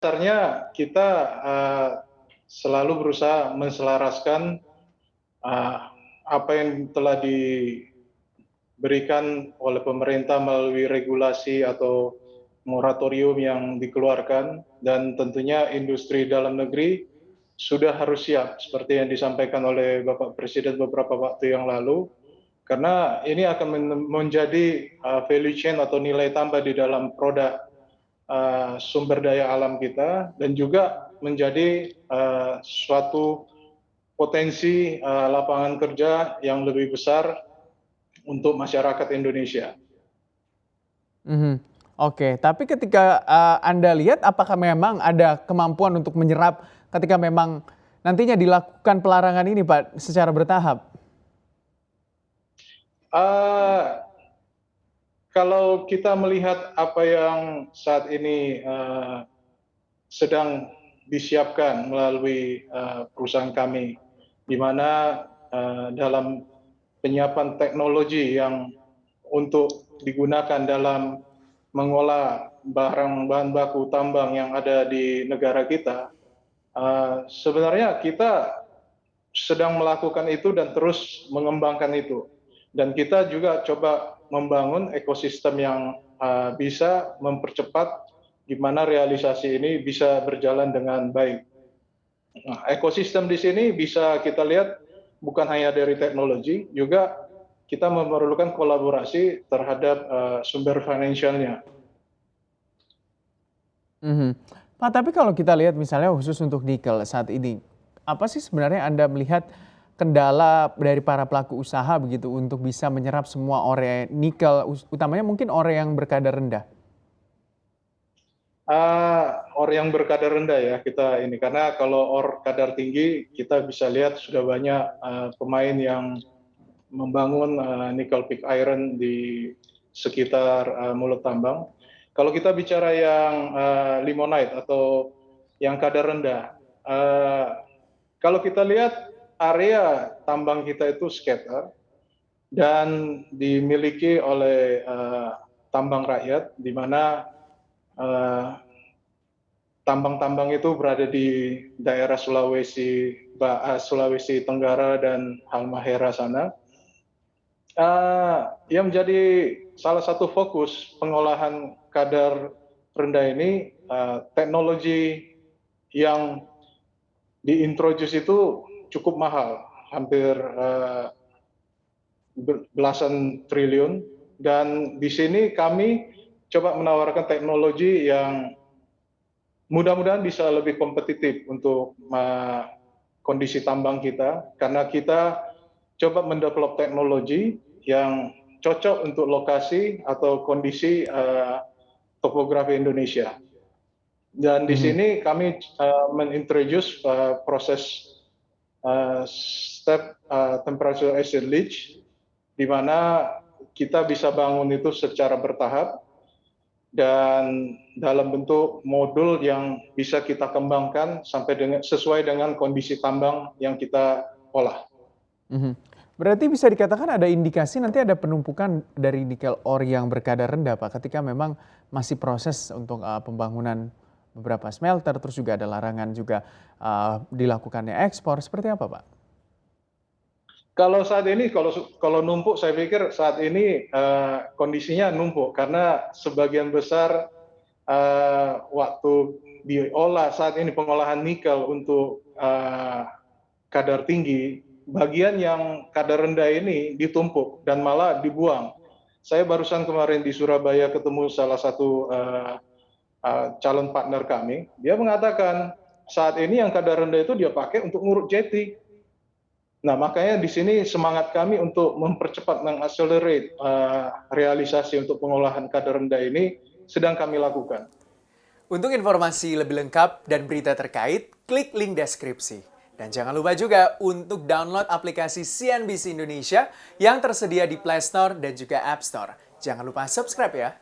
Dasarnya kita selalu berusaha menselaraskan uh, apa yang telah diberikan oleh pemerintah melalui regulasi atau moratorium yang dikeluarkan, dan tentunya industri dalam negeri sudah harus siap seperti yang disampaikan oleh Bapak Presiden beberapa waktu yang lalu, karena ini akan menjadi value chain atau nilai tambah di dalam produk sumber daya alam kita, dan juga menjadi suatu potensi lapangan kerja yang lebih besar untuk masyarakat Indonesia. Oke, tapi ketika Anda lihat apakah memang ada kemampuan untuk menyerap ketika memang nantinya dilakukan pelarangan ini Pak secara bertahap? Kalau kita melihat apa yang saat ini sedang disiapkan melalui perusahaan kami, di mana dalam penyiapan teknologi yang untuk digunakan dalam mengolah bahan baku tambang yang ada di negara kita, sebenarnya kita sedang melakukan itu dan terus mengembangkan itu. Dan kita juga coba membangun ekosistem yang bisa mempercepat di mana realisasi ini bisa berjalan dengan baik. Nah, ekosistem di sini bisa kita lihat bukan hanya dari teknologi, juga kita memerlukan kolaborasi terhadap sumber finansialnya. Pak, tapi kalau kita lihat misalnya khusus untuk nikel saat ini, apa sih sebenarnya Anda melihat kendala dari para pelaku usaha begitu untuk bisa menyerap semua ore nikel, utamanya mungkin ore yang berkadar rendah? Ore yang berkadar rendah ya kita ini, karena kalau ore kadar tinggi kita bisa lihat sudah banyak pemain yang membangun nickel pig iron di sekitar mulut tambang. Kalau kita bicara yang limonite atau yang kadar rendah, kalau kita lihat area tambang kita itu scatter dan dimiliki oleh tambang rakyat, di mana tambang-tambang itu berada di daerah Sulawesi Tenggara dan Halmahera sana. Yang menjadi salah satu fokus pengolahan kadar rendah ini, teknologi yang diintroduce itu cukup mahal, hampir belasan triliun, dan di sini kami coba menawarkan teknologi yang mudah-mudahan bisa lebih kompetitif untuk kondisi tambang kita, karena kita coba mendevelop teknologi yang cocok untuk lokasi atau kondisi topografi Indonesia. Dan di sini kami menintroduce proses step temperature acid leach, di mana kita bisa bangun itu secara bertahap dan dalam bentuk modul yang bisa kita kembangkan sampai sesuai dengan kondisi tambang yang kita olah. Berarti bisa dikatakan ada indikasi nanti ada penumpukan dari nikel ore yang berkadar rendah Pak, ketika memang masih proses untuk pembangunan beberapa smelter, terus juga ada larangan juga dilakukannya ekspor, seperti apa Pak? Kalau saat ini, kalau numpuk, saya pikir saat ini kondisinya numpuk karena sebagian besar waktu diolah saat ini pengolahan nikel untuk kadar tinggi, bagian yang kadar rendah ini ditumpuk dan malah dibuang. Saya barusan kemarin di Surabaya ketemu salah satu calon partner kami, dia mengatakan saat ini yang kadar rendah itu dia pakai untuk nguruk jeti. Nah, makanya di sini semangat kami untuk mempercepat, mengakselerate realisasi untuk pengolahan kadar rendah ini sedang kami lakukan. Untuk informasi lebih lengkap dan berita terkait, klik link deskripsi. Dan jangan lupa juga untuk download aplikasi CNBC Indonesia yang tersedia di Play Store dan juga App Store. Jangan lupa subscribe ya.